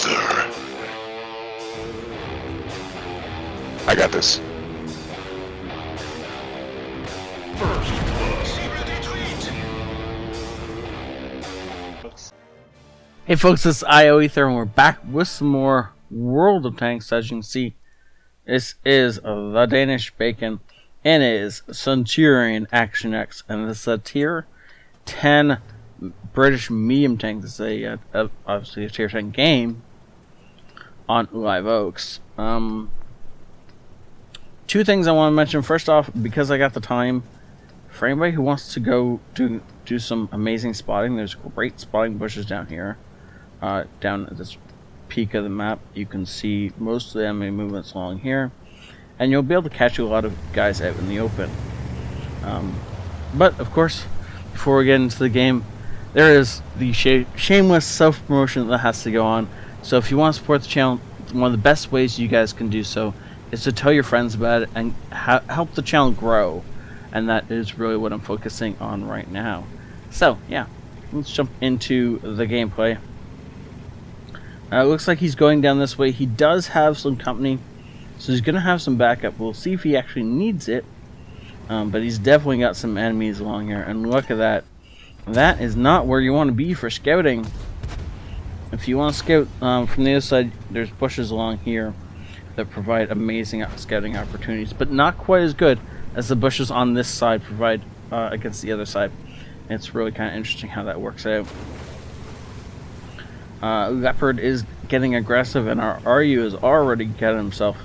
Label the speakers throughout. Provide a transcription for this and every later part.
Speaker 1: ioEther. I got this.
Speaker 2: Hey folks, it's ioEther and we're back with some more World of Tanks. As you can see, this is the Danish Bacon and it is Centurion Action X, and this is a tier 10 British medium tank. This is obviously a tier 10 game on Live Oaks. Two things I want to mention. First off, because I got the time, for anybody who wants to go do some amazing spotting, there's great spotting bushes down here. Down at this peak of the map, you can see most of the enemy movements along here, and you'll be able to catch a lot of guys out in the open. But of course, before we get into the game, there is the shameless self-promotion that has to go on. So if you want to support the channel, one of the best ways you guys can do so is to tell your friends about it and help the channel grow, and that is really what I'm focusing on right now. So yeah, let's jump into the gameplay. It looks like he's going down this way. He does have some company, so he's going to have some backup. We'll see if he actually needs it, but he's definitely got some enemies along here. And look at that. That is not where you want to be for scouting. If you want to scout from the other side, there's bushes along here that provide amazing scouting opportunities, but not quite as good as the bushes on this side provide against the other side. And it's really kind of interesting how that works out. Leopard is getting aggressive, and our RU has already got himself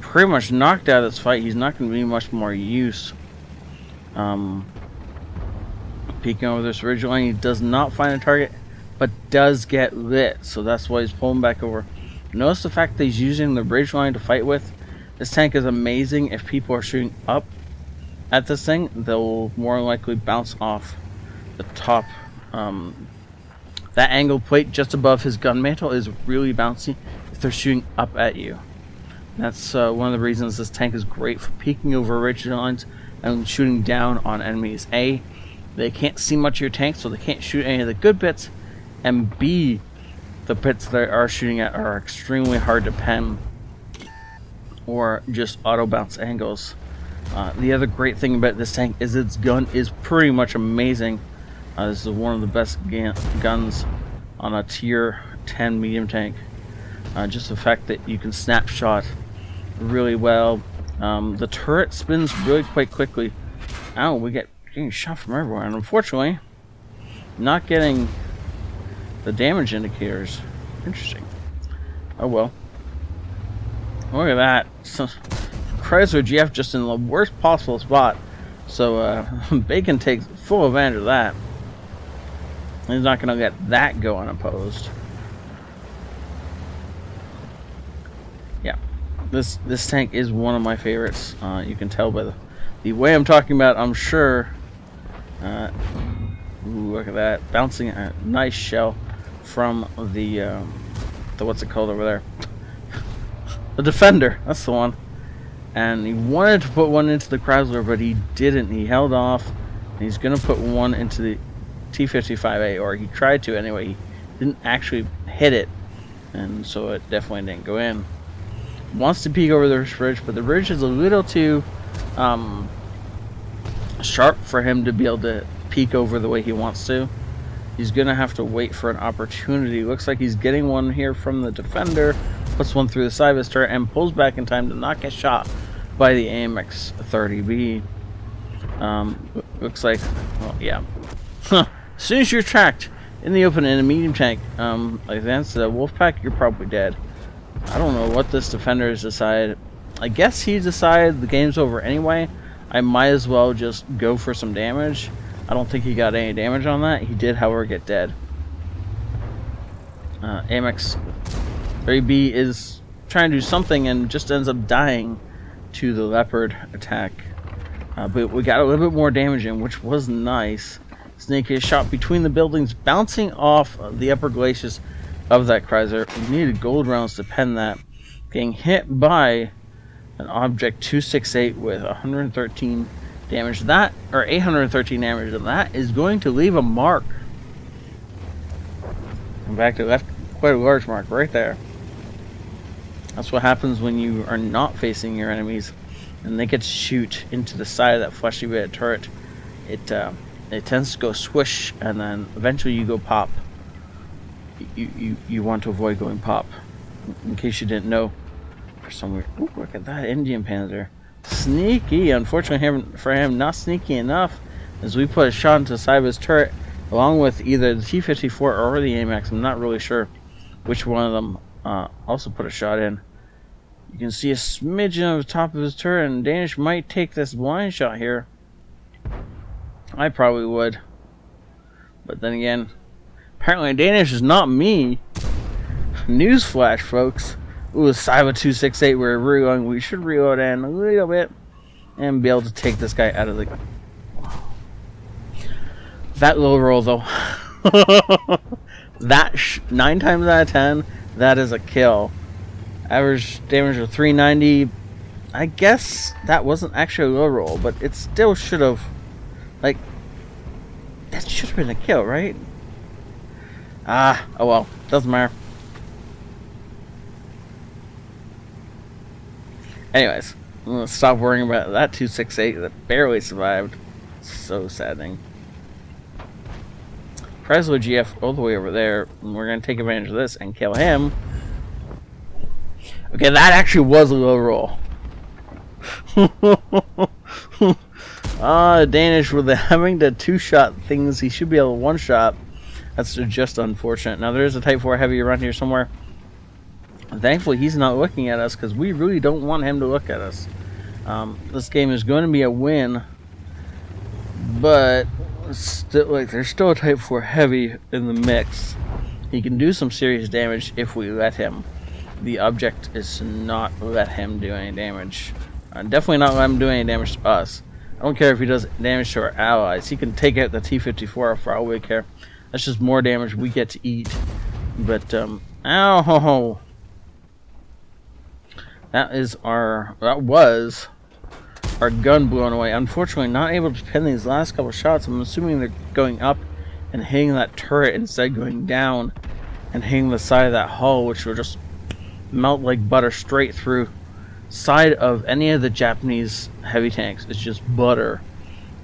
Speaker 2: pretty much knocked out of this fight. He's not going to be much more use. Peeking over this ridge line, he does not find a target, but does get lit, so that's why he's pulling back over. Notice the fact that he's using the ridge line to fight with. This tank is amazing. If people are shooting up at this thing, they'll more likely bounce off the top. That angled plate just above his gun mantle is really bouncy if they're shooting up at you. That's one of the reasons this tank is great for peeking over ridge lines and shooting down on enemies. A, they can't see much of your tank, so they can't shoot any of the good bits, and B, the bits they are shooting at are extremely hard to pen or just auto bounce angles. The other great thing about this tank is its gun is pretty much amazing. This is one of the best guns on a tier 10 medium tank. Just the fact that you can snapshot really well. The turret spins really quite quickly. Oh, we getting shot from everywhere, and unfortunately, not getting the damage indicators. Interesting. Oh well. Look at that. So, Chrysler GF just in the worst possible spot. So Bacon takes full advantage of that. He's not going to let that go unopposed. Yeah, this tank is one of my favorites. You can tell by the way I'm talking about, I'm sure. Ooh, look at that, bouncing a nice shell from the what's it called over there? The Defender. That's the one. And he wanted to put one into the Chrysler, but he didn't. He held off. And he's going to put one into the T55A, or he tried to anyway. He didn't actually hit it, and so it definitely didn't go in. Wants to peek over the ridge, but the ridge is a little too sharp for him to be able to peek over the way he wants to. He's gonna have to wait for an opportunity. Looks like he's getting one here from the Defender, puts one through the side of his turret, and pulls back in time to not get shot by the AMX-30B. Looks like, well, yeah. As soon as you're tracked in the open in a medium tank, like that's the Wolfpack, you're probably dead. I don't know what this Defender has decided. I guess he decided the game's over anyway. I might as well just go for some damage. I don't think he got any damage on that. He did, however, get dead. AMX-30B is trying to do something and just ends up dying to the Leopard attack. But we got a little bit more damage in, which was nice. Snake is shot between the buildings, bouncing off the upper glacis of that Chrysler. We needed gold rounds to pen that. Getting hit by an object 268 with 113 damage. That, or 813 damage, and that is going to leave a mark. And back to left quite a large mark right there. That's what happens when you are not facing your enemies and they get to shoot into the side of that fleshy bit of turret. It tends to go swish, and then eventually you go pop. You want to avoid going pop. In case you didn't know, for some weird... Ooh, look at that Indian Panzer. Sneaky. Unfortunately for him, not sneaky enough, as we put a shot into the side of his turret, along with either the T-54 or the AMX. I'm not really sure which one of them also put a shot in. You can see a smidgen of the top of his turret, and Danish might take this blind shot here. I probably would. But then again, apparently Danish is not me. Newsflash, folks. Ooh, Cyber 268, we're reloading. We should reload in a little bit and be able to take this guy out of the... That low roll, though. That 9 times out of 10, that is a kill. Average damage of 390. I guess that wasn't actually a low roll, but it still should have... Like, that should have been a kill, right? Oh well, doesn't matter. Anyways, I'm gonna stop worrying about that 268 that barely survived. So saddening. Chrysler GF all the way over there, and we're gonna take advantage of this and kill him. Okay, that actually was a low roll. Danish with having to 2-shot things, he should be able to 1-shot. That's just unfortunate. Now there is a Type 4 Heavy around here somewhere. Thankfully he's not looking at us, because we really don't want him to look at us. This game is going to be a win, but still, like, there's still a Type 4 Heavy in the mix. He can do some serious damage if we let him. The object is to not let him do any damage. Definitely not let him do any damage to us. I don't care if he does damage to our allies. He can take out the T-54 for all we care. That's just more damage we get to eat. But, ow! That was our gun blown away. Unfortunately, not able to pin these last couple shots. I'm assuming they're going up and hitting that turret instead of going down and hitting the side of that hull, which will just melt like butter straight through. Side of any of the Japanese heavy tanks is just butter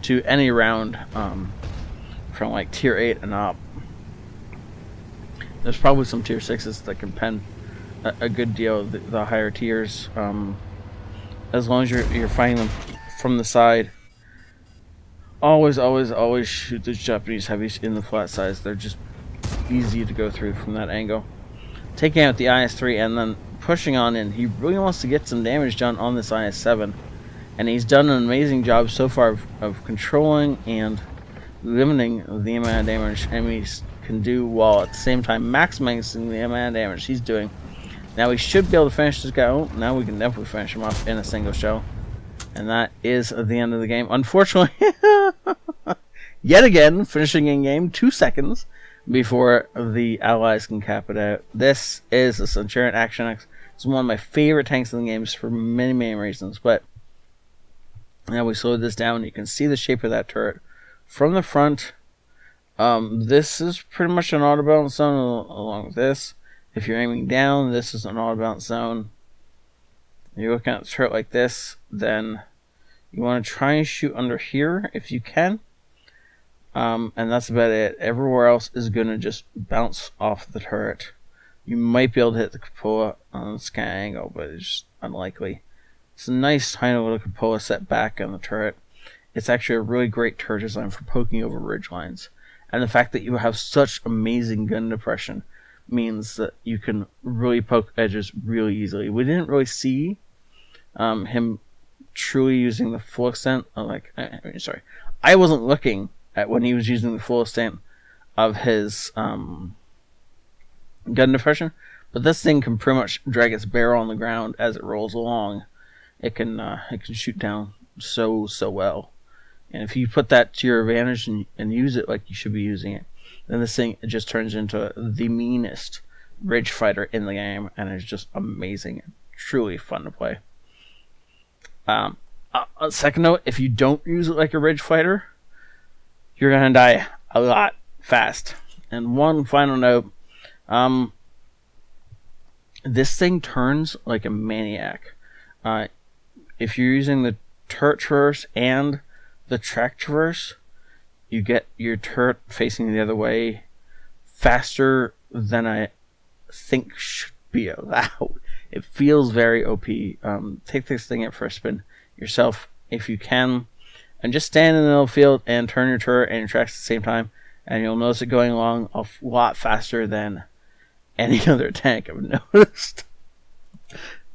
Speaker 2: to any round from like tier 8 and up. There's probably some tier 6s that can pen a good deal of the higher tiers, as long as you're fighting them from the side. Always shoot those Japanese heavies in the flat sides. They're just easy to go through from that angle. Taking out the IS-3 and then pushing on in. He really wants to get some damage done on this IS-7, and he's done an amazing job so far of controlling and limiting the amount of damage enemies can do, while at the same time maximizing the amount of damage he's doing. Now we should be able to finish this guy. Oh, now we can definitely finish him off in a single shell, and that is the end of the game. Unfortunately, yet again, finishing in game 2 seconds before the allies can cap it out. This is the Centurion Action X. It's one of my favorite tanks in the games for many reasons. But now we slowed this down. You can see the shape of that turret from the front. This is pretty much an auto balance zone along with this. If you're aiming down, this is an auto balance zone. If you're looking at the turret like this, then you want to try and shoot under here if you can. And that's about it. Everywhere else is going to just bounce off the turret. You might be able to hit the cupola on the scan angle, but it's just unlikely. It's a nice tiny little cupola set back on the turret. It's actually a really great turret design for poking over ridge lines. And the fact that you have such amazing gun depression means that you can really poke edges really easily. We didn't really see him truly using the full extent of, I wasn't looking at when he was using the full extent of his gun depression, but this thing can pretty much drag its barrel on the ground as it rolls along. It can shoot down so well, and if you put that to your advantage and use it like you should be using it, then this thing just turns into the meanest ridge fighter in the game, and it's just amazing and truly fun to play. A second note, if you don't use it like a ridge fighter, you're gonna die a lot fast. And one final note, This thing turns like a maniac. If you're using the turret traverse and the track traverse, you get your turret facing the other way faster than I think should be allowed. It feels very OP. Take this thing out for a spin yourself if you can, and just stand in the middle field and turn your turret and your tracks at the same time, and you'll notice it going along a lot faster than any other tank I've noticed.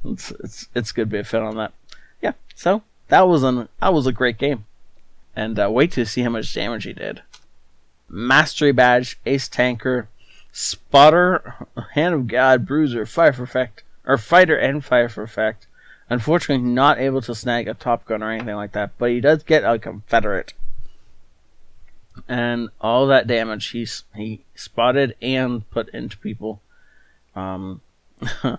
Speaker 2: It's good bit of fun on that. Yeah, so that was a great game, and wait to see how much damage he did. Mastery badge, ace tanker, spotter, hand of god, bruiser, fire for effect, or fighter and fire for effect. Unfortunately, not able to snag a top gun or anything like that, but he does get a Confederate. And all that damage he spotted and put into people. There's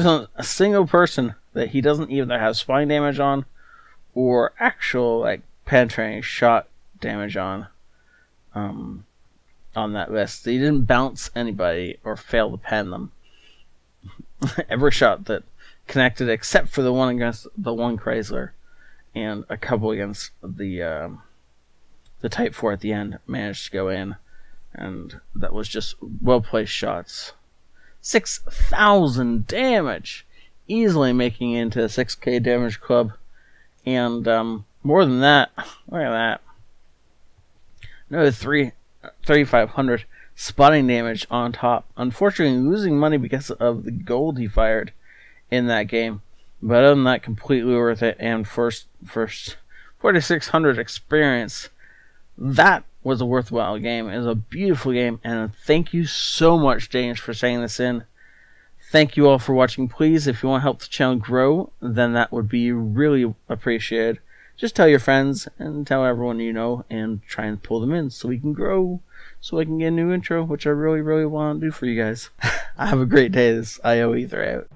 Speaker 2: a single person that he doesn't either have spine damage on or actual like penetrating shot damage on that list. He didn't bounce anybody or fail to pen them. Every shot that connected except for the one against the one Chrysler and a couple against the Type 4 at the end managed to go in, and that was just well placed shots. 6,000 damage, easily making it into a 6k damage club, and more than that. Look at that, another 3,500 spotting damage on top. Unfortunately, losing money because of the gold he fired in that game, but other than that, completely worth it. And first 4,600 experience. That was a worthwhile game. It was a beautiful game, and thank you so much, Danish, for saying this in. Thank you all for watching. Please, if you want to help the channel grow, then that would be really appreciated. Just tell your friends and tell everyone you know, and try and pull them in so we can grow, so I can get a new intro, which I really, really want to do for you guys. Have a great day. This is ioEther out.